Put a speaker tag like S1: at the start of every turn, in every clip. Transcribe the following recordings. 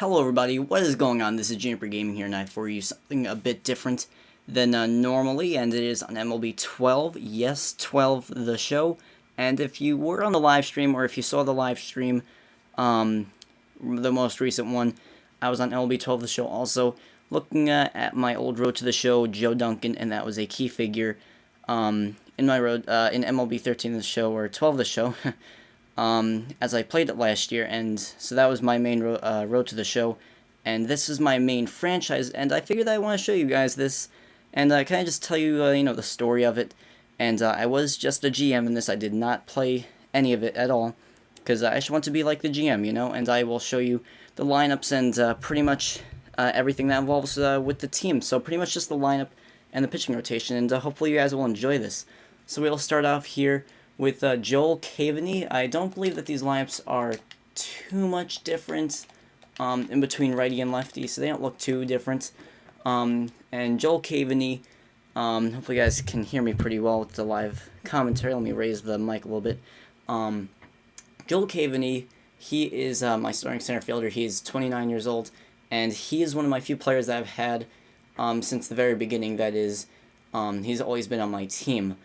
S1: Hello everybody, what is going on? This is Juniper Gaming here, and I have for you something a bit different than normally, and it is on MLB 12, yes, 12 the show. And if you were on the live stream, or if you saw the live stream, the most recent one, I was on MLB 12 the show also, looking at my old Road to the Show, Joe Duncan, and that was a key figure in my road, in MLB 13 the show, or 12 the show. As I played it last year, and so that was my main road to the show, and this is my main franchise, and I figured I want to show you guys this, and can I just tell you, the story of it, and I was just a GM in this. I did not play any of it at all, because I just want to be like the GM, and I will show you the lineups and pretty much everything that involves with the team, so pretty much just the lineup and the pitching rotation, and hopefully you guys will enjoy this. So we'll start off here with Joel Cavaney. I don't believe that these lineups are too much different in between righty and lefty, so they don't look too different. And Joel Cavaney, hopefully you guys can hear me pretty well with the live commentary. Let me raise the mic a little bit. Joel Cavaney, he is my starting center fielder. He's 29 years old, and he is one of my few players that I've had since the very beginning. That is, he's always been on my team.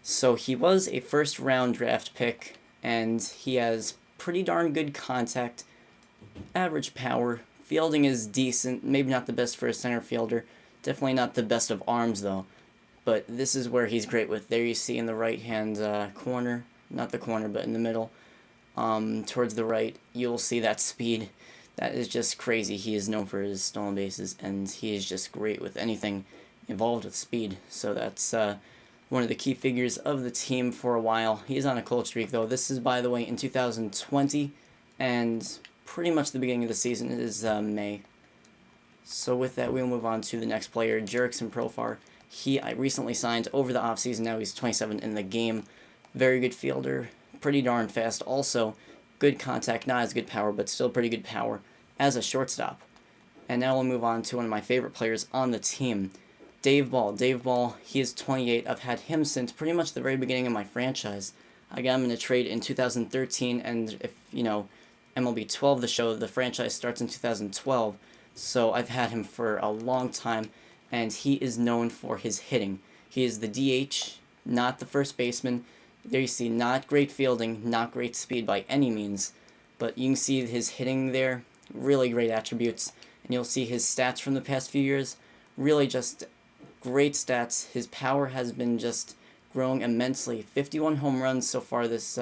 S1: So he was a first-round draft pick, and he has pretty darn good contact, average power, fielding is decent, maybe not the best for a center fielder, definitely not the best of arms though, but this is where he's great with. There you see in the right-hand corner, not the corner, but in the middle, towards the right, you'll see that speed. That is just crazy. He is known for his stolen bases, and he is just great with anything involved with speed, so that's one of the key figures of the team for a while. He's on a cold streak, though. This is, by the way, in 2020, and pretty much the beginning of the season is May. So with that, we'll move on to the next player, Jurickson Profar. I recently signed over the offseason. Now he's 27 in the game. Very good fielder, pretty darn fast. Also, good contact, not as good power, but still pretty good power as a shortstop. And now we'll move on to one of my favorite players on the team, Dave Ball. Dave Ball, he is 28. I've had him since pretty much the very beginning of my franchise. I got him in a trade in 2013, and if, MLB 12, the show, the franchise starts in 2012, so I've had him for a long time, and he is known for his hitting. He is the DH, not the first baseman. There you see, not great fielding, not great speed by any means, but you can see his hitting there, really great attributes, and you'll see his stats from the past few years, really just great stats. His power has been just growing immensely. 51 home runs so far this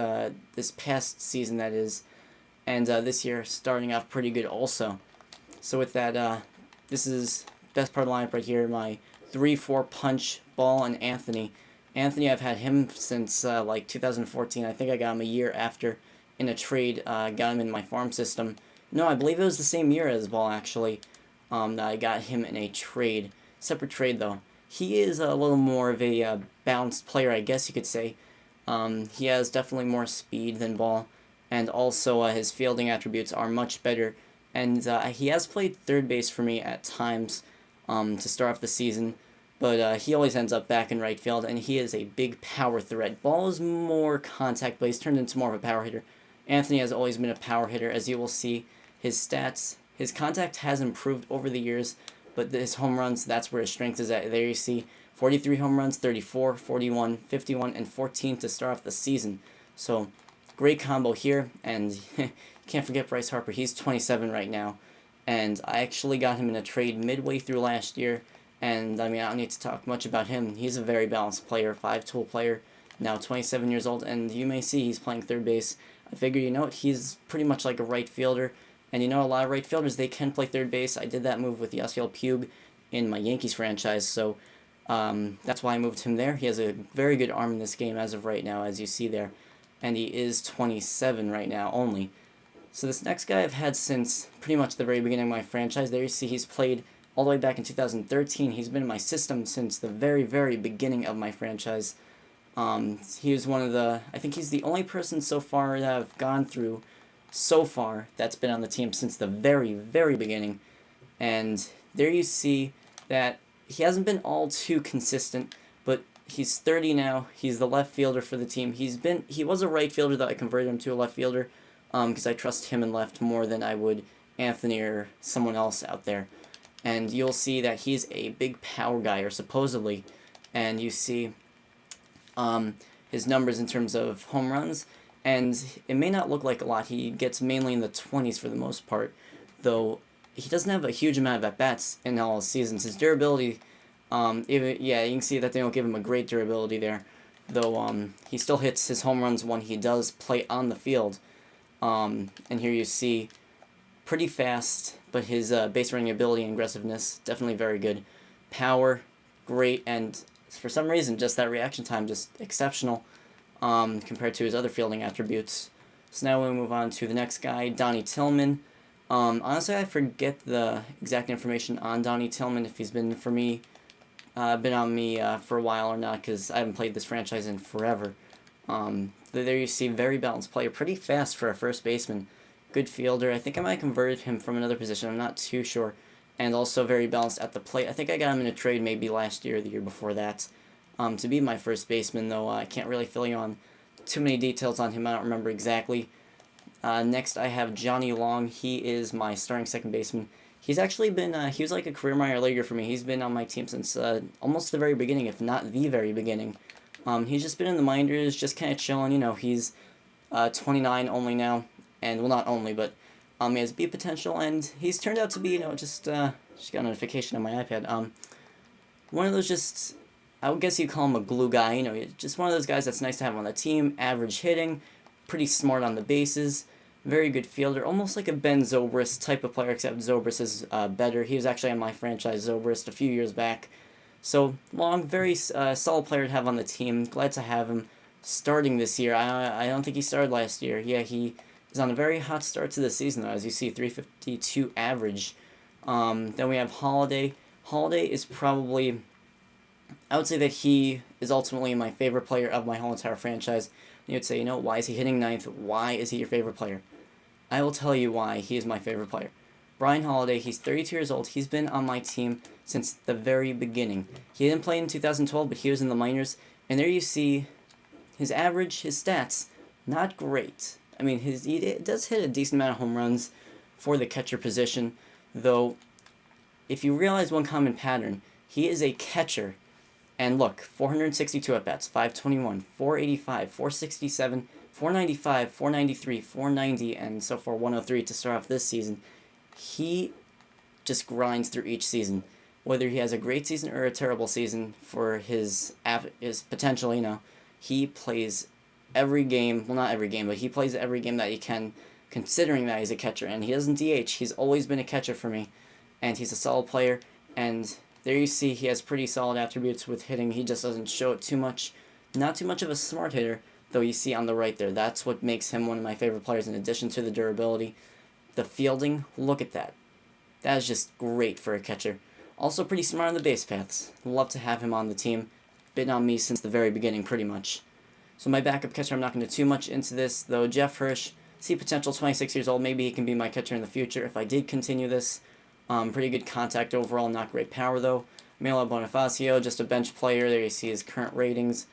S1: past season, that is, and this year starting off pretty good also. So with that, this is best part of the lineup right here. My 3-4 punch, Ball, and Anthony. Anthony, I've had him since like 2014. I think I got him a year after in a trade. Got him in my farm system. No, I believe it was the same year as Ball actually. That I got him in a trade, separate trade though. He is a little more of a balanced player, I guess you could say. He has definitely more speed than Ball, and also his fielding attributes are much better. And he has played third base for me at times to start off the season, but he always ends up back in right field, and he is a big power threat. Ball is more contact, but he's turned into more of a power hitter. Anthony has always been a power hitter, as you will see. His stats, his contact has improved over the years, but his home runs, that's where his strength is at. There you see 43 home runs, 34, 41, 51, and 14 to start off the season. So great combo here, and can't forget Bryce Harper. He's 27 right now, and I actually got him in a trade midway through last year, and I mean, I don't need to talk much about him. He's a very balanced player, 5-tool player, now 27 years old, and you may see he's playing third base. I figure, he's pretty much like a right fielder. And a lot of right fielders, they can play third base. I did that move with Yasiel Puig in my Yankees franchise, so that's why I moved him there. He has a very good arm in this game as of right now, as you see there. And he is 27 right now only. So this next guy I've had since pretty much the very beginning of my franchise. There you see he's played all the way back in 2013. He's been in my system since the very, very beginning of my franchise. He was one of I think he's the only person so far that I've gone through so far that's been on the team since the very, very beginning. And there you see that he hasn't been all too consistent, but he's 30 now. He's the left fielder for the team. He was a right fielder, though I converted him to a left fielder because I trust him in left more than I would Anthony or someone else out there. And you'll see that he's a big power guy, or supposedly, and you see his numbers in terms of home runs, and it may not look like a lot. He gets mainly in the 20s for the most part, though he doesn't have a huge amount of at-bats in all seasons. His durability, you can see that they don't give him a great durability there, though he still hits his home runs when he does play on the field. And here you see pretty fast, but his base running ability and aggressiveness, definitely very good. Power, great, and for some reason, just that reaction time, just exceptional compared to his other fielding attributes. So now we move on to the next guy, Donnie Tillman. Honestly, I forget the exact information on Donnie Tillman, if he's been on me for a while or not, because I haven't played this franchise in forever. There you see, very balanced player, pretty fast for a first baseman. Good fielder. I think I might have converted him from another position. I'm not too sure. And also very balanced at the plate. I think I got him in a trade maybe last year or the year before that to be my first baseman, though I can't really fill you on too many details on him. I don't remember exactly. Next, I have Johnny Long. He is my starting second baseman. He's actually been, he was like a career minor leaguer for me. He's been on my team since almost the very beginning, if not the very beginning. He's just been in the minors, just kind of chilling. You know, he's 29 only now. And, well, not only, but he has B potential, and he's turned out to be, just got a notification on my iPad. One of those I would guess you'd call him a glue guy, just one of those guys that's nice to have on the team, average hitting, pretty smart on the bases, very good fielder, almost like a Ben Zobrist type of player, except Zobrist is better. He was actually on my franchise, Zobrist, a few years back. So, Long, very solid player to have on the team. Glad to have him starting this year. I don't think he started last year. Yeah, he is on a very hot start to the season, though, as you see, 352 average. Then we have Holiday. Holiday is probably, I would say that he is ultimately my favorite player of my whole entire franchise. You would say, why is he hitting ninth? Why is he your favorite player? I will tell you why he is my favorite player. Brian Holiday, he's 32 years old. He's been on my team since the very beginning. He didn't play in 2012, but he was in the minors. And there you see his average, his stats, not great. I mean, he does hit a decent amount of home runs for the catcher position, though if you realize one common pattern, he is a catcher. And look, 462 at-bats, 521, 485, 467, 495, 493, 490, and so far 103 to start off this season. He just grinds through each season. Whether he has a great season or a terrible season for his potential, he plays every game, well, not every game, but he plays every game that he can, considering that he's a catcher, and he doesn't DH. He's always been a catcher for me, and he's a solid player, and there you see he has pretty solid attributes with hitting. He just doesn't show it too much. Not too much of a smart hitter, though you see on the right there. That's what makes him one of my favorite players in addition to the durability. The fielding, look at that. That is just great for a catcher. Also pretty smart on the base paths. Love to have him on the team. Been on me since the very beginning, pretty much. So my backup catcher, I'm not going to too much into this, though. Jeff Hirsch, see potential, 26 years old. Maybe he can be my catcher in the future if I did continue this. Pretty good contact overall, not great power, though. Milo Bonifacio, just a bench player. There you see his current ratings.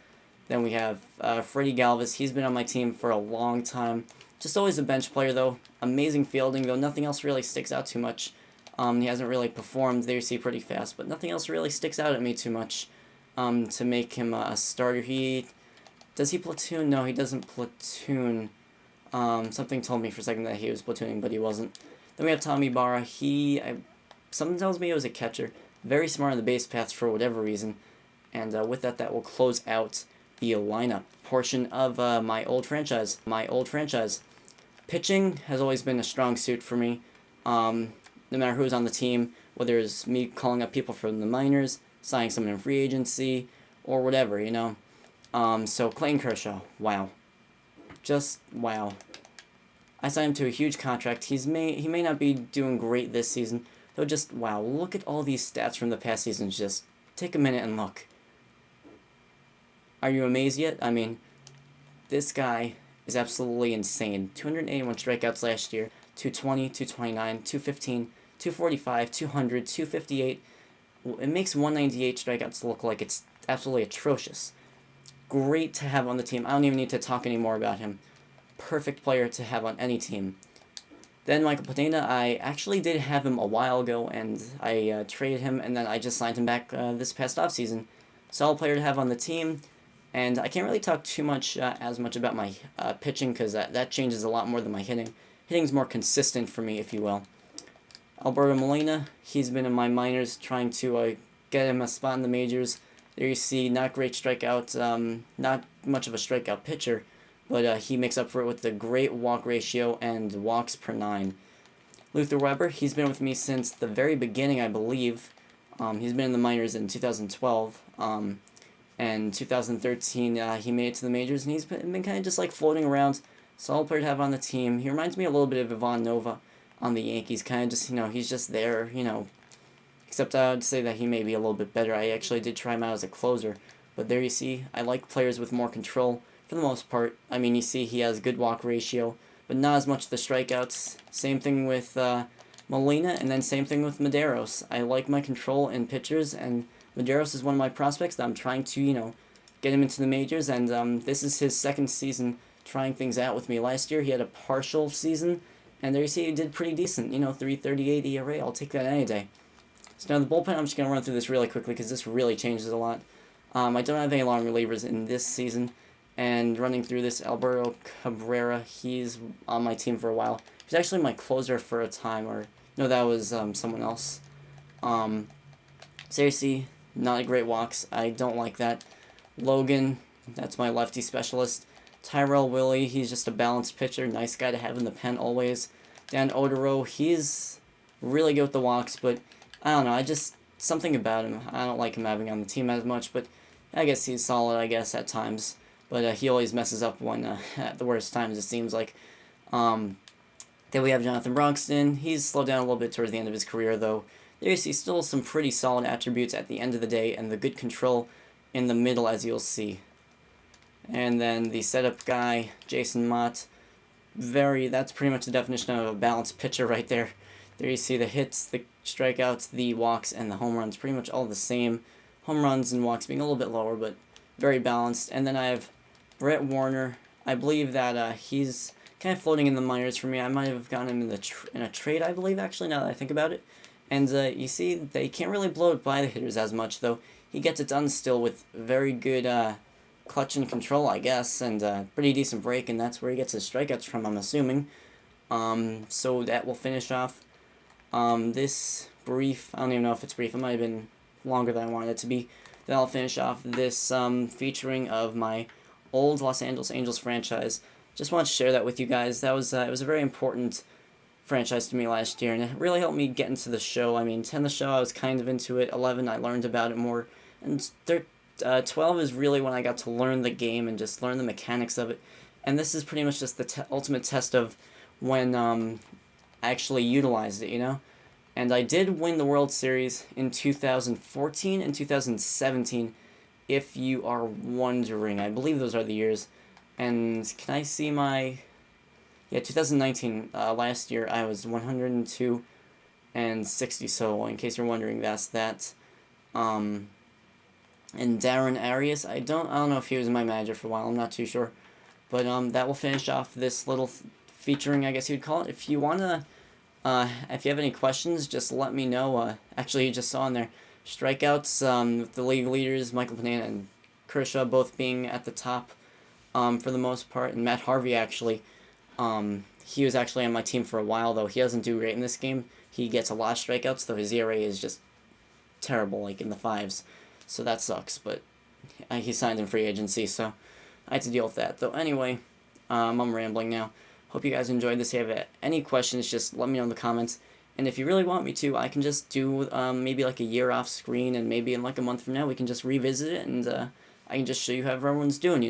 S1: Then we have Freddie Galvis. He's been on my team for a long time. Just always a bench player, though. Amazing fielding, though nothing else really sticks out too much. He hasn't really performed. There you see pretty fast, but nothing else really sticks out at me too much to make him a starter. Does he platoon? No, he doesn't platoon. Something told me for a second that he was platooning, but he wasn't. Then we have Tommy Barra. Something tells me he was a catcher. Very smart on the base paths for whatever reason. And with that will close out the lineup portion of my old franchise. Pitching has always been a strong suit for me. No matter who's on the team, whether it's me calling up people from the minors, signing someone in free agency, or whatever, So Clayton Kershaw, wow. Just wow. I signed him to a huge contract. He may not be doing great this season, though just wow. Look at all these stats from the past seasons. Just take a minute and look. Are you amazed yet? I mean, this guy is absolutely insane. 281 strikeouts last year, 220, 229, 215, 245, 200, 258. It makes 198 strikeouts look like it's absolutely atrocious. Great to have on the team. I don't even need to talk anymore about him. Perfect player to have on any team. Then Michael Pineda, I actually did have him a while ago, and I traded him, and then I just signed him back this past offseason. Solid player to have on the team, and I can't really talk too much, as much about my pitching, because that changes a lot more than my hitting. Hitting's more consistent for me, if you will. Alberto Molina, he's been in my minors trying to get him a spot in the majors. There you see, not great strikeout, not much of a strikeout pitcher, but he makes up for it with the great walk ratio and walks per 9. Luther Weber, he's been with me since the very beginning, I believe. He's been in the minors in 2012, and 2013 he made it to the majors, and he's been kind of just like floating around. Solid player to have on the team. He reminds me a little bit of Ivan Nova on the Yankees, kind of just, he's just there, except I would say that he may be a little bit better. I actually did try him out as a closer, but there you see, I like players with more control for the most part. I mean, you see he has good walk ratio, but not as much the strikeouts. Same thing with Molina, and then same thing with Medeiros. I like my control in pitchers, and Medeiros is one of my prospects that I'm trying to, get him into the majors, and this is his second season trying things out with me. Last year he had a partial season, and there you see he did pretty decent, 3.38 ERA. I'll take that any day. So now the bullpen, I'm just going to run through this really quickly because this really changes a lot. I don't have any long relievers in this season, and running through this, Alberto Cabrera, he's on my team for a while. He's actually my closer for a time, or no, that was someone else. Seriously, not a great walks. I don't like that. Logan, that's my lefty specialist. Tyrell Willie, he's just a balanced pitcher. Nice guy to have in the pen always. Dan Odero, he's really good with the walks, but I don't know. Something about him. I don't like him having on the team as much, but I guess he's solid, at times. But he always messes up when at the worst times, it seems like. Then we have Jonathan Bronxton. He's slowed down a little bit towards the end of his career, though. There you see still some pretty solid attributes at the end of the day, and the good control in the middle, as you'll see. And then the setup guy, Jason Mott, that's pretty much the definition of a balanced pitcher right there. There you see the hits, the strikeouts, the walks, and the home runs, pretty much all the same. Home runs and walks being a little bit lower, but very balanced. And then I have Brett Warner. I believe that he's kind of floating in the minors for me. I might have gotten him in a trade, I believe, actually, now that I think about it. And you see, they can't really blow it by the hitters as much, though. He gets it done still with very good clutch and control, I guess, and pretty decent break, and that's where he gets his strikeouts from, I'm assuming. So that will finish off this brief. I don't even know if it's brief. It might have been longer than I wanted it to be. Then I'll finish off this featuring of my old Los Angeles Angels franchise. Just want to share that with you guys. That was it was a very important franchise to me last year, and it really helped me get into the show. I mean, 10 the show, I was kind of into it. 11, I learned about it more, and 12 is really when I got to learn the game and just learn the mechanics of it. And this is pretty much just the ultimate test of when I actually utilized it, And I did win the World Series in 2014 and 2017, if you are wondering. I believe those are the years. And can I see my... Yeah, 2019, last year, I was 102 and 60, so in case you're wondering, that's that. And Darren Arias, I don't know if he was my manager for a while, I'm not too sure. But that will finish off this little featuring, I guess you'd call it. If you want to, if you have any questions, just let me know. Actually, you just saw in there, strikeouts, with the league leaders, Michael Pineda and Kershaw both being at the top for the most part. And Matt Harvey, actually, he was actually on my team for a while, though. He doesn't do great in this game. He gets a lot of strikeouts, though his ERA is just terrible, like in the 5s. So that sucks, but he signed in free agency, so I had to deal with that. Though anyway, I'm rambling now. Hope you guys enjoyed this. If you have any questions, just let me know in the comments. And if you really want me to, I can just do maybe like a year off screen, and maybe in like a month from now we can just revisit it, and I can just show you how everyone's doing,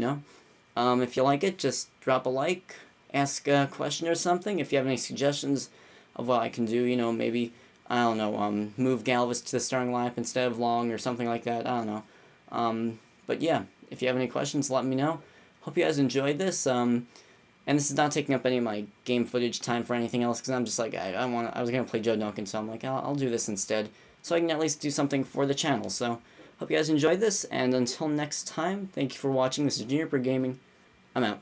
S1: If you like it, just drop a like, ask a question or something. If you have any suggestions of what I can do, maybe, I don't know, move Galvis to the starting lineup instead of Long or something like that, I don't know. But yeah, if you have any questions, let me know. Hope you guys enjoyed this, and this is not taking up any of my game footage time for anything else, because I'm just like, I was going to play Joe Duncan, so I'm like, I'll do this instead, so I can at least do something for the channel. So, hope you guys enjoyed this, and until next time, thank you for watching. This is Juniper Gaming. I'm out.